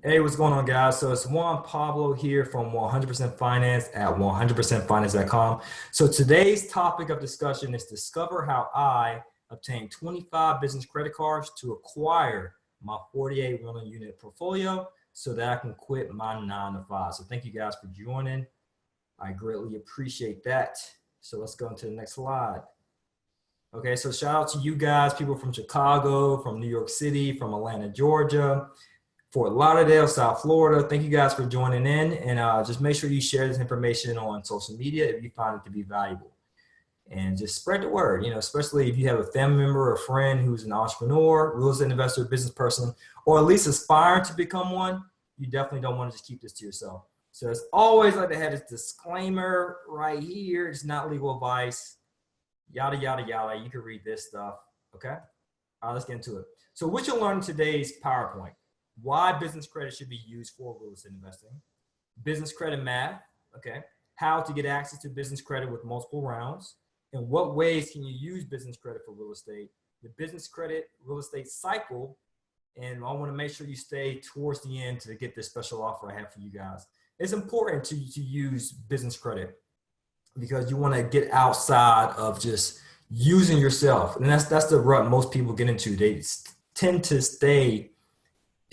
Hey, what's going on, guys? So it's Juan Pablo here from 100% Finance at 100percentfinance.com. So today's topic of discussion is discover how I obtained 25 business credit cards to acquire my 48 willing unit portfolio so that I can quit my 9 to 5. So thank you guys for joining. I greatly appreciate that. So let's go into the next slide. Okay, so shout out to you guys, people from Chicago, from New York City, from Atlanta, Georgia, Fort Lauderdale, South Florida. Thank you guys for joining in, and just make sure you share this information on social media if you find it to be valuable. And just spread the word, especially if you have a family member or a friend who's an entrepreneur, real estate investor, business person, or at least aspiring to become one. You definitely don't want to just keep this to yourself. So it's always like to have this disclaimer right here. It's not legal advice, yada, yada, yada. You can read this stuff, okay? All right, let's get into it. So what you'll learn in today's PowerPoint: why business credit should be used for real estate investing, business credit math, okay, how to get access to business credit with multiple rounds, and what ways can you use business credit for real estate, the business credit real estate cycle, and I want to make sure you stay towards the end to get this special offer I have for you guys. It's important to use business credit because you want to get outside of just using yourself, and that's the rut most people get into. They tend to stay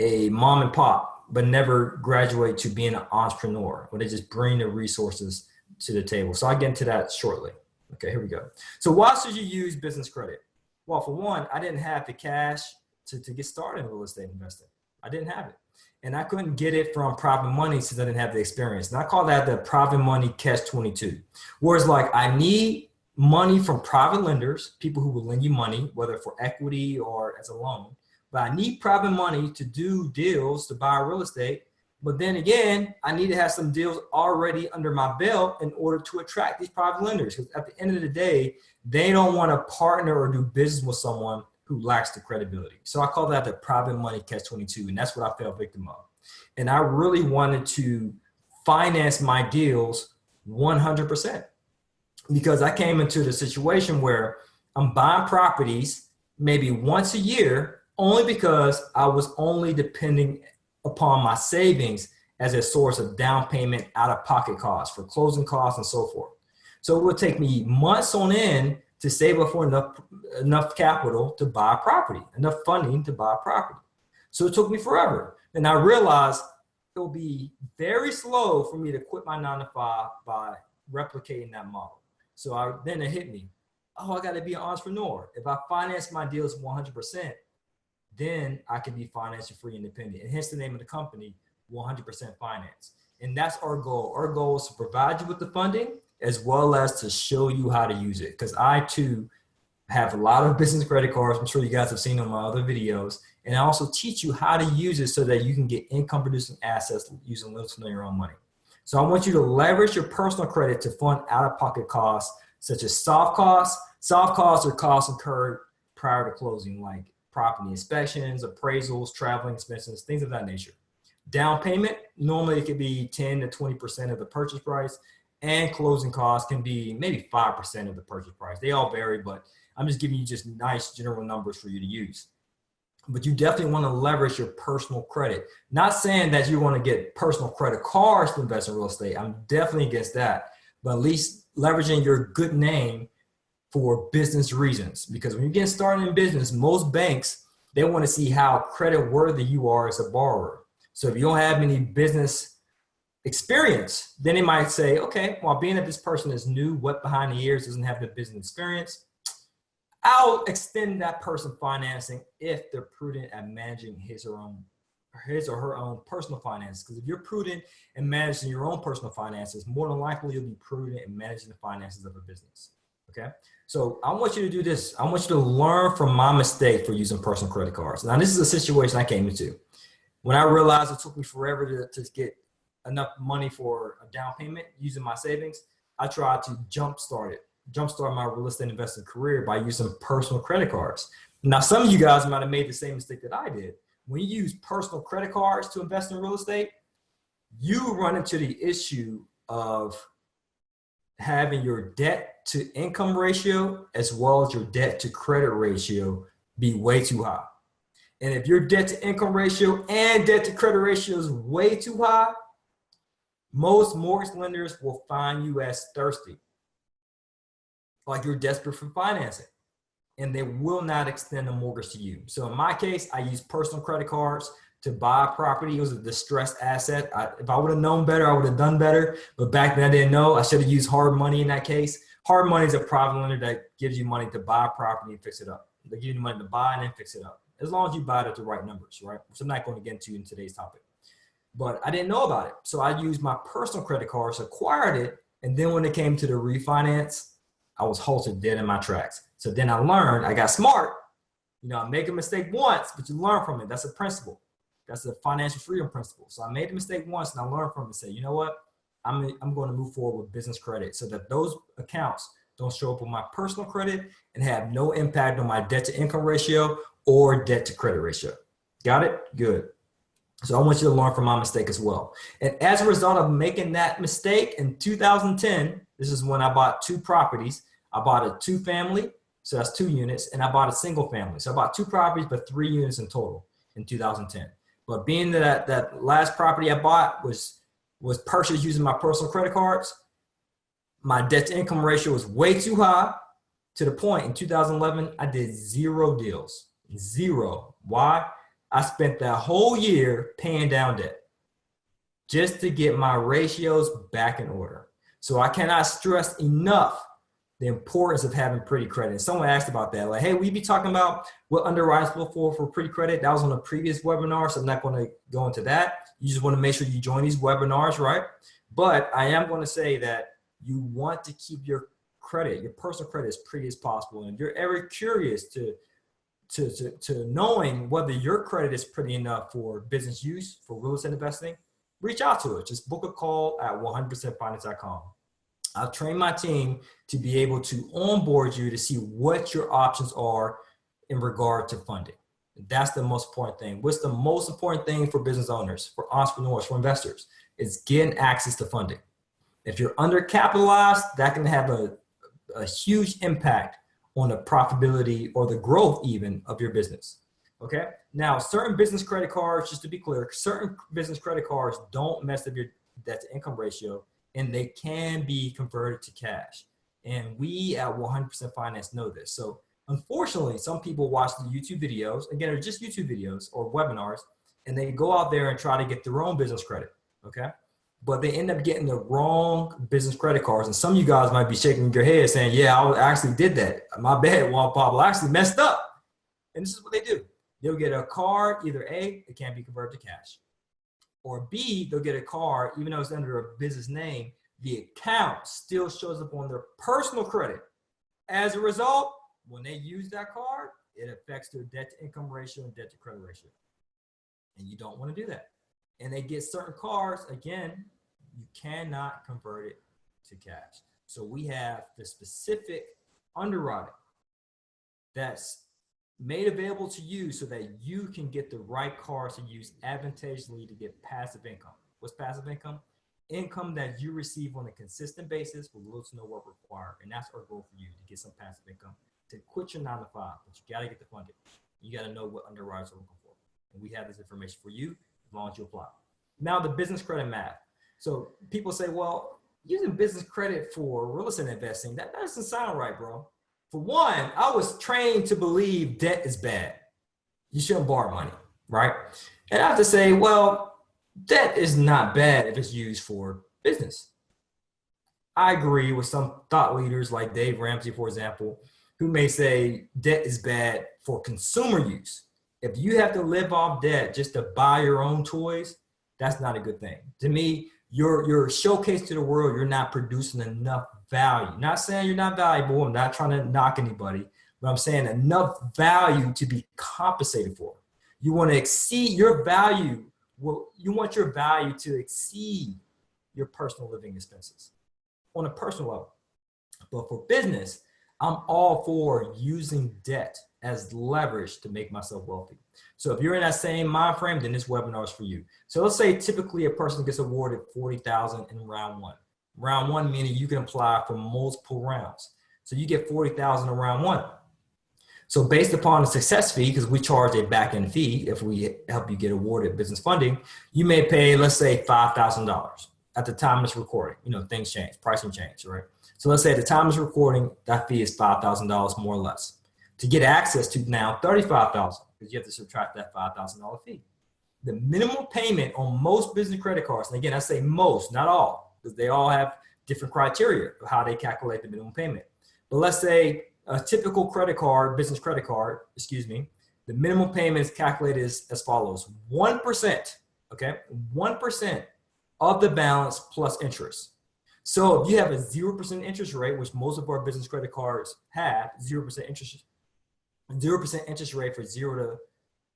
a mom and pop, but never graduate to being an entrepreneur, where they just bring the resources to the table. So I'll get into that shortly. Okay, here we go. So why should you use business credit? Well, for one, I didn't have the cash to get started in real estate investing. I didn't have it. And I couldn't get it from private money since I didn't have the experience. And I call that the private money catch-22. Whereas like I need money from private lenders, people who will lend you money, whether for equity or as a loan. But I need private money to do deals to buy real estate. But then again, I need to have some deals already under my belt in order to attract these private lenders. Because at the end of the day, they don't want to partner or do business with someone who lacks the credibility. So I call that the private money catch-22. And that's what I fell victim of. And I really wanted to finance my deals 100% because I came into the situation where I'm buying properties maybe once a year only because I was only depending upon my savings as a source of down payment, out-of-pocket costs for closing costs and so forth. So it would take me months on end to save up for enough capital to buy a property, enough funding to buy a property. So it took me forever. And I realized it will be very slow for me to quit my 9 to 5 by replicating that model. So then it hit me. Oh, I got to be an entrepreneur. If I finance my deals 100%, then I can be financially free independent. And hence the name of the company, 100% Finance. And that's our goal. Our goal is to provide you with the funding as well as to show you how to use it. Because I too have a lot of business credit cards. I'm sure you guys have seen on my other videos. And I also teach you how to use it so that you can get income producing assets using little to your own money. So I want you to leverage your personal credit to fund out-of-pocket costs, such as soft costs. Soft costs are costs incurred prior to closing, like property inspections, appraisals, traveling expenses, things of that nature. Down payment, normally it could be 10 to 20% of the purchase price, and closing costs can be maybe 5% of the purchase price. They all vary, but I'm just giving you just nice general numbers for you to use. But you definitely want to leverage your personal credit. Not saying that you want to get personal credit cards to invest in real estate. I'm definitely against that. But at least leveraging your good name for business reasons. Because when you get started in business, most banks, they want to see how credit worthy you are as a borrower. So if you don't have any business experience, then they might say, okay, well, being that this person is new, wet behind the ears, doesn't have the business experience, I'll extend that person financing if they're prudent at managing his or her own personal finances. Because if you're prudent in managing your own personal finances, more than likely you'll be prudent in managing the finances of a business. Okay, so I want you to do this. I want you to learn from my mistake for using personal credit cards. Now, this is a situation I came into. When I realized it took me forever to get enough money for a down payment using my savings, I tried to jumpstart my real estate investing career by using personal credit cards. Now, some of you guys might have made the same mistake that I did. When you use personal credit cards to invest in real estate, you run into the issue of having your debt to income ratio as well as your debt to credit ratio be way too high. And if your debt to income ratio and debt to credit ratio is way too high, most mortgage lenders will find you as thirsty, like you're desperate for financing, and they will not extend a mortgage to you. So in my case, I use personal credit cards to buy a property. It was a distressed asset. If I would have known better, I would have done better. But back then I didn't know. I should have used hard money in that case. Hard money is a private lender that gives you money to buy a property and fix it up. They give you money to buy and then fix it up, as long as you buy it at the right numbers, right? So I'm not going to get into in today's topic. But I didn't know about it. So I used my personal credit cards, acquired it, and then when it came to the refinance, I was halted dead in my tracks. So then I learned, I got smart. You know, I make a mistake once, but you learn from it. That's a principle. That's the financial freedom principle. So I made the mistake once and I learned from it and say, you know what? I'm going to move forward with business credit so that those accounts don't show up on my personal credit and have no impact on my debt to income ratio or debt to credit ratio. Got it? Good. So I want you to learn from my mistake as well. And as a result of making that mistake in 2010, this is when I bought 2 properties. I bought a 2-family, so that's 2 units, and I bought a single family. So I bought 2 properties, but 3 units in total in 2010. But being that last property I bought was purchased using my personal credit cards, my debt to income ratio was way too high, to the point in 2011, I did 0 deals, 0. Why? I spent that whole year paying down debt just to get my ratios back in order. So I cannot stress enough the importance of having pretty credit. And someone asked about that, like, hey, we be talking about what underwriters look for pretty credit. That was on a previous webinar, so I'm not going to go into that. You just want to make sure you join these webinars, right? But I am going to say that you want to keep your credit, your personal credit, as pretty as possible. And if you're ever curious to knowing whether your credit is pretty enough for business use, for real estate investing, reach out to us. Just book a call at 100%finance.com. I'll train my team to be able to onboard you to see what your options are in regard to funding. That's the most important thing. What's the most important thing for business owners, for entrepreneurs, for investors? Is getting access to funding. If you're undercapitalized, that can have a huge impact on the profitability or the growth even of your business. Okay. Now, certain business credit cards, just to be clear, certain business credit cards don't mess up your debt to income ratio, and they can be converted to cash. And we at 100% Finance know this. So unfortunately, some people watch the YouTube videos, again, they're just YouTube videos or webinars, and they go out there and try to get their own business credit. Okay. But they end up getting the wrong business credit cards. And some of you guys might be shaking your head saying, yeah, I actually did that. My bad, Juan Pablo, I actually messed up. And this is what they do. They'll get a card, either A, it can't be converted to cash, or B, they'll get a card, even though it's under a business name, the account still shows up on their personal credit. As a result, when they use that card, it affects their debt to income ratio and debt to credit ratio. And you don't want to do that. And they get certain cards, again, you cannot convert it to cash. So we have the specific underwriting that's made available to you so that you can get the right cards to use advantageously to get passive income. What's passive income? Income that you receive on a consistent basis with little to no work required. And that's our goal for you, to get some passive income, to quit your 9 to 5, but you got to get the funding. You got to know what underwriters are looking for. And we have this information for you as long as you apply. Now, the business credit math. So people say, well, using business credit for real estate investing, that doesn't sound right, bro. For one, I was trained to believe debt is bad. You shouldn't borrow money, right? And I have to say, well, debt is not bad if it's used for business. I agree with some thought leaders like Dave Ramsey, for example, who may say debt is bad for consumer use. If you have to live off debt just to buy your own toys, that's not a good thing. To me, you're showcased to the world, you're not producing enough value. Not saying you're not valuable. I'm not trying to knock anybody, but I'm saying enough value to be compensated for. You want to exceed your value. Well, you want your value to exceed your personal living expenses on a personal level. But for business, I'm all for using debt as leverage to make myself wealthy. So if you're in that same mind frame, then this webinar is for you. So let's say typically a person gets awarded $40,000 in round one. Round one meaning you can apply for multiple rounds. So you get $40,000 in round one. So based upon the success fee, because we charge a back-end fee if we help you get awarded business funding, you may pay, let's say, $5,000 at the time of this recording. You know, things change, pricing change, right? So let's say at the time of this recording, that fee is $5,000 more or less. To get access to now $35,000, because you have to subtract that $5,000 fee. The minimum payment on most business credit cards, and again, I say most, not all, because they all have different criteria of how they calculate the minimum payment. But let's say a typical credit card, business credit card, the minimum payment is calculated as follows: 1%, okay? 1% of the balance plus interest. So if you have a 0% interest rate, which most of our business credit cards have, 0% interest rate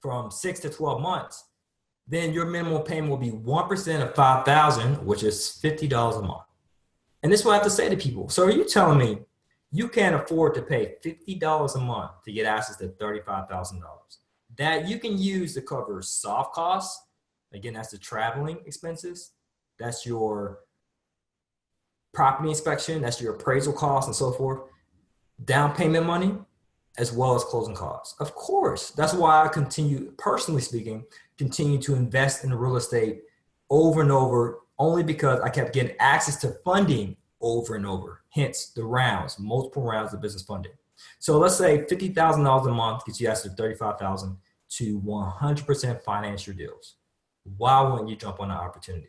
from 6 to 12 months, then your minimum payment will be 1% of 5,000, which is $50 a month. And this is what I have to say to people. So are you telling me you can't afford to pay $50 a month to get access to $35,000 that you can use to cover soft costs? Again, that's the traveling expenses. That's your property inspection. That's your appraisal costs and so forth. Down payment money, as well as closing costs. Of course, that's why I continue, personally speaking, continue to invest in real estate over and over, only because I kept getting access to funding over and over. Hence the rounds, multiple rounds of business funding. So let's say $50,000 a month gets you access to $35,000 to 100% finance your deals. Why wouldn't you jump on that opportunity?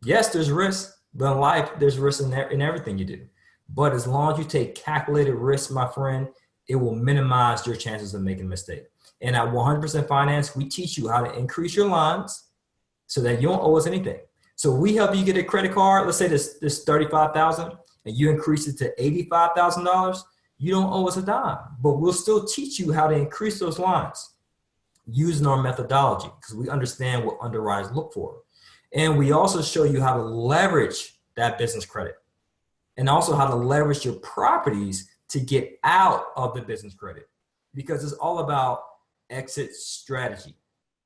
Yes, there's risk, but in life, there's risk in everything you do. But as long as you take calculated risks, my friend, it will minimize your chances of making a mistake. And at 100% Finance, we teach you how to increase your lines so that you don't owe us anything. So we help you get a credit card. Let's say this $35,000 and you increase it to $85,000. You don't owe us a dime, but we'll still teach you how to increase those lines using our methodology, because we understand what underwriters look for. And we also show you how to leverage that business credit and also how to leverage your properties to get out of the business credit, because it's all about exit strategy.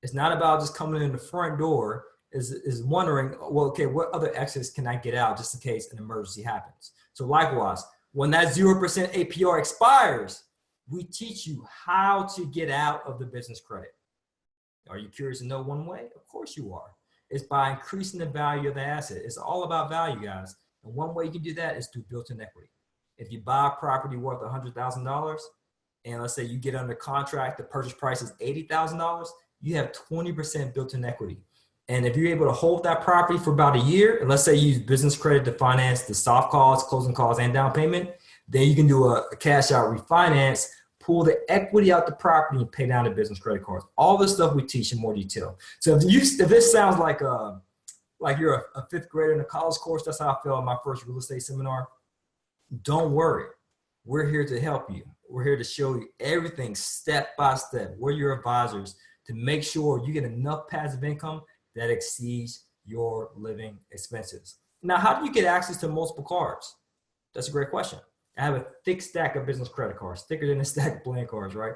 It's not about just coming in the front door, is wondering, well, okay, what other exits can I get out just in case an emergency happens? So likewise, when that 0% APR expires, we teach you how to get out of the business credit. Are you curious to know one way? Of course you are. It's by increasing the value of the asset. It's all about value, guys. And one way you can do that is through built-in equity. If you buy a property worth $100,000, and let's say you get under contract, the purchase price is $80,000, you have 20% built-in equity. And if you're able to hold that property for about a year, and let's say you use business credit to finance the soft costs, closing costs, and down payment, then you can do a cash out refinance, pull the equity out the property, and pay down the business credit cards. All this stuff we teach in more detail. So if this sounds like you're a fifth grader in a college course, that's how I felt in my first real estate seminar. Don't worry. We're here to help you. We're here to show you everything step by step. We're your advisors to make sure you get enough passive income that exceeds your living expenses. Now, how do you get access to multiple cards? That's a great question. I have a thick stack of business credit cards, thicker than a stack of playing cards, right?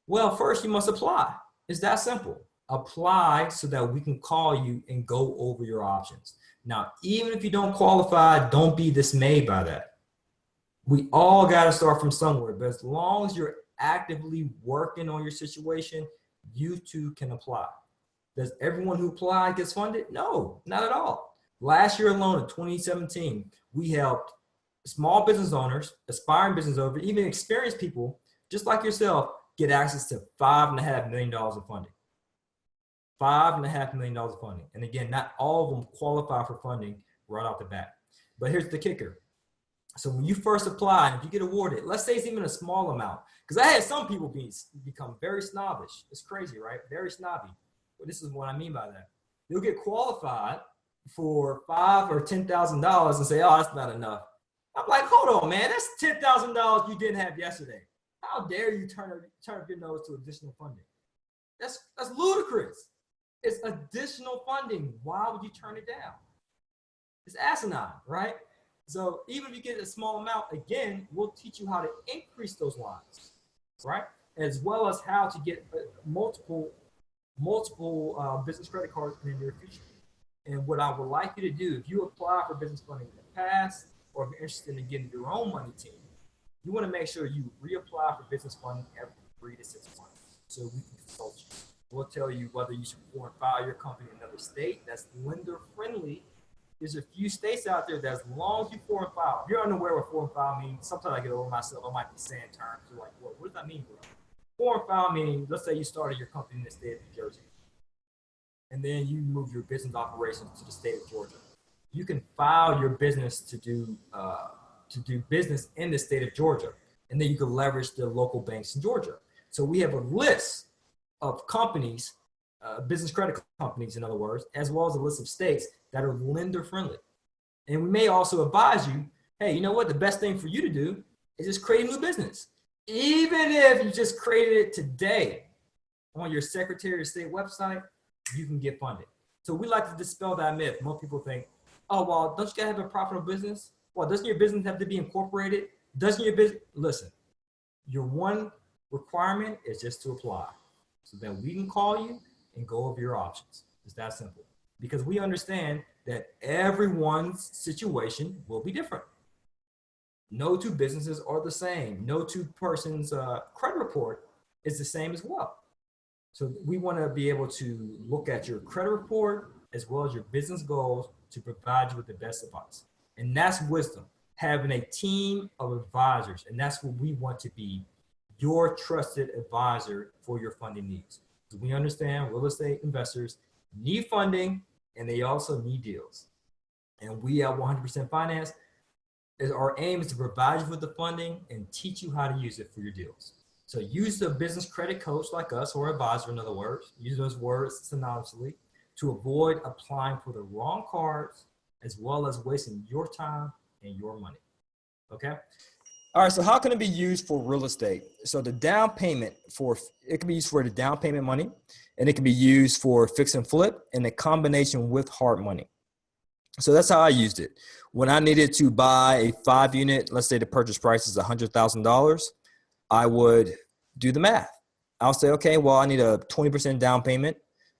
Well, first you must apply. It's that simple. Apply so that we can call you and go over your options. Now, even if you don't qualify, don't be dismayed by that. We all got to start from somewhere, but as long as you're actively working on your situation, you too can apply. Does everyone who applied gets funded? No, not at all. Last year alone in 2017, we helped small business owners, aspiring business owners, even experienced people just like yourself get access to $5.5 million of funding. $5.5 million of funding. And again, not all of them qualify for funding right off the bat. But here's the kicker. So when you first apply, and if you get awarded, let's say it's even a small amount, because I had some people become very snobbish. It's crazy, right? Very snobby. But this is what I mean by that. You'll get qualified for $5,000 or $10,000 and say, oh, that's not enough. I'm like, hold on, man. That's $10,000 you didn't have yesterday. How dare you turn up your nose to additional funding? That's ludicrous. It's additional funding. Why would you turn it down? It's asinine, right? So even if you get a small amount, again, we'll teach you how to increase those lines, right? As well as how to get multiple business credit cards in the near future. And what I would like you to do, if you apply for business funding in the past, or if you're interested in getting your own money team, you want to make sure you reapply for business funding every 3 to 6 months so we can consult you. We'll tell you whether you should file your company in another state that's lender friendly. There's a few states out there that as long as you foreign file, if you're unaware what foreign file means, sometimes I get over myself, I might be saying terms. You're like, well, what does that mean, bro? Foreign file meaning, let's say you started your company in the state of New Jersey, and then you move your business operations to the state of Georgia. You can file your business to do business in the state of Georgia, and then you can leverage the local banks in Georgia. So we have a list of companies, business credit companies, in other words, as well as a list of states that are lender friendly. And we may also advise you, hey, you know what? The best thing for you to do is just create a new business. Even if you just created it today on your Secretary of State website, you can get funded. So we like to dispel that myth. Most people think, oh, well, don't you gotta have a profitable business? Well, doesn't your business have to be incorporated? Doesn't your business, listen, your one requirement is just to apply. So then we can call you and go over your options. It's that simple. Because we understand that everyone's situation will be different. No two businesses are the same. No two persons' credit report is the same as well. So we want to be able to look at your credit report as well as your business goals to provide you with the best advice. And that's wisdom, having a team of advisors. And that's what we want to be, your trusted advisor for your funding needs. So we understand real estate investors need funding and they also need deals. And we at 100% Finance, our aim is to provide you with the funding and teach you how to use it for your deals. So use the business credit coach like us, or advisor in other words, use those words synonymously to avoid applying for the wrong cards as well as wasting your time and your money. Okay? All right, so how can it be used for real estate? So the down payment it can be used for the down payment money, and it can be used for fix and flip in a combination with hard money. So that's how I used it. When I needed to buy a 5-unit, let's say the purchase price is $100,000, I would do the math. I'll say, okay, well, I need a 20% down payment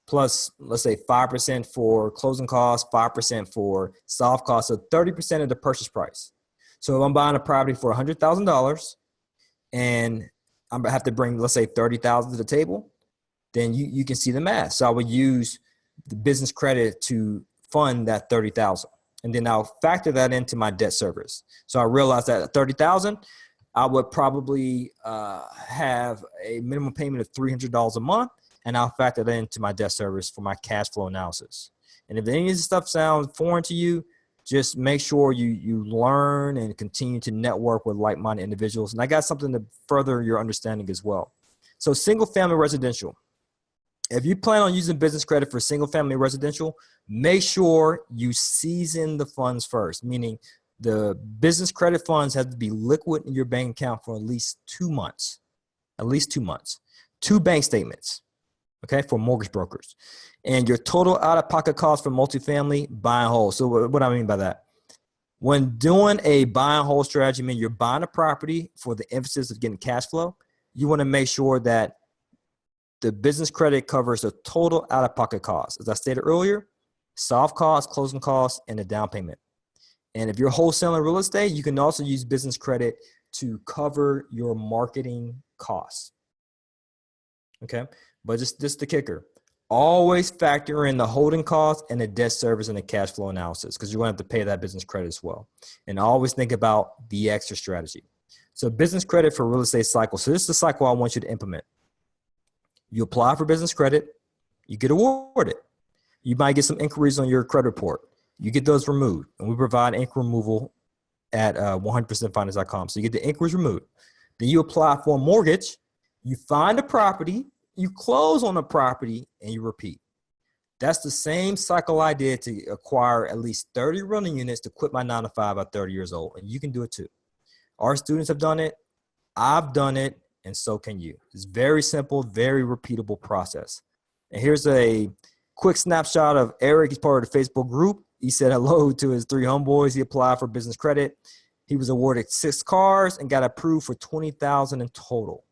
plus, let's say 5% for closing costs, 5% for soft costs, so 30% of the purchase price. So if I'm buying a property for $100,000 and I'm gonna have to bring, let's say, $30,000 to the table, then you can see the math. So I would use the business credit to fund that $30,000, and then I'll factor that into my debt service. So I realized that at $30,000, I would probably have a minimum payment of $300 a month, and I'll factor that into my debt service for my cash flow analysis. And if any of this stuff sounds foreign to you, just make sure you learn and continue to network with like-minded individuals. And I got something to further your understanding as well. So single-family residential. If you plan on using business credit for single-family residential, make sure you season the funds first, meaning the business credit funds have to be liquid in your bank account for at least 2 months, 2 bank statements, okay, for mortgage brokers. And your total out-of-pocket cost for multifamily, buy and hold. So what do I mean by that? When doing a buy and hold strategy, I mean you're buying a property for the emphasis of getting cash flow, you want to make sure that the business credit covers the total out-of-pocket costs. As I stated earlier, soft costs, closing costs, and the down payment. And if you're wholesaling real estate, you can also use business credit to cover your marketing costs. Okay, but just the kicker. Always factor in the holding costs and the debt service and the cash flow analysis, because you're going to have to pay that business credit as well. And always think about the extra strategy. So business credit for real estate cycle. So this is the cycle I want you to implement. You apply for business credit, you get awarded. You might get some inquiries on your credit report. You get those removed, and we provide inquiry removal at 100%finance.com. So you get the inquiries removed. Then you apply for a mortgage, you find a property, you close on the property, and you repeat. That's the same cycle I did to acquire at least 30 rental units to quit my 9-to-5 at 30 years old, and you can do it too. Our students have done it, I've done it, and so can you. It's very simple, very repeatable process. And here's a quick snapshot of Eric. He's part of the Facebook group. He said hello to his 3 homeboys. He applied for business credit. He was awarded 6 cars and got approved for $20,000 in total.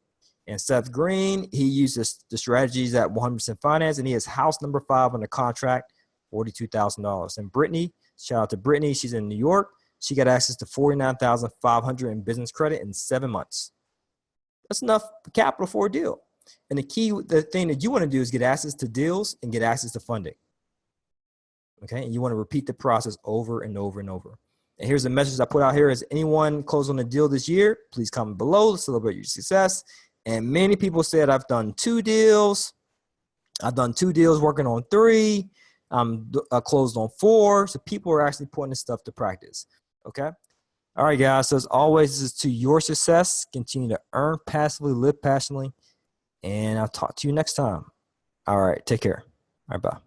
And Seth Green, he uses the strategies at 100% Finance, and he has house number 5 on the contract, $42,000. And Brittany, shout out to Brittany. She's in New York. She got access to $49,500 in business credit in 7 months. That's enough capital for a deal. And the thing that you want to do is get access to deals and get access to funding. Okay, and you want to repeat the process over and over and over. And here's the message I put out here: is anyone close on a deal this year? Please comment below to celebrate your success. And many people said I've done 2 deals. I've done 2 deals, working on 3. I closed on 4. So people are actually putting this stuff to practice. Okay. All right, guys. So as always, this is to your success. Continue to earn passively, live passionately, and I'll talk to you next time. All right. Take care. All right. Bye.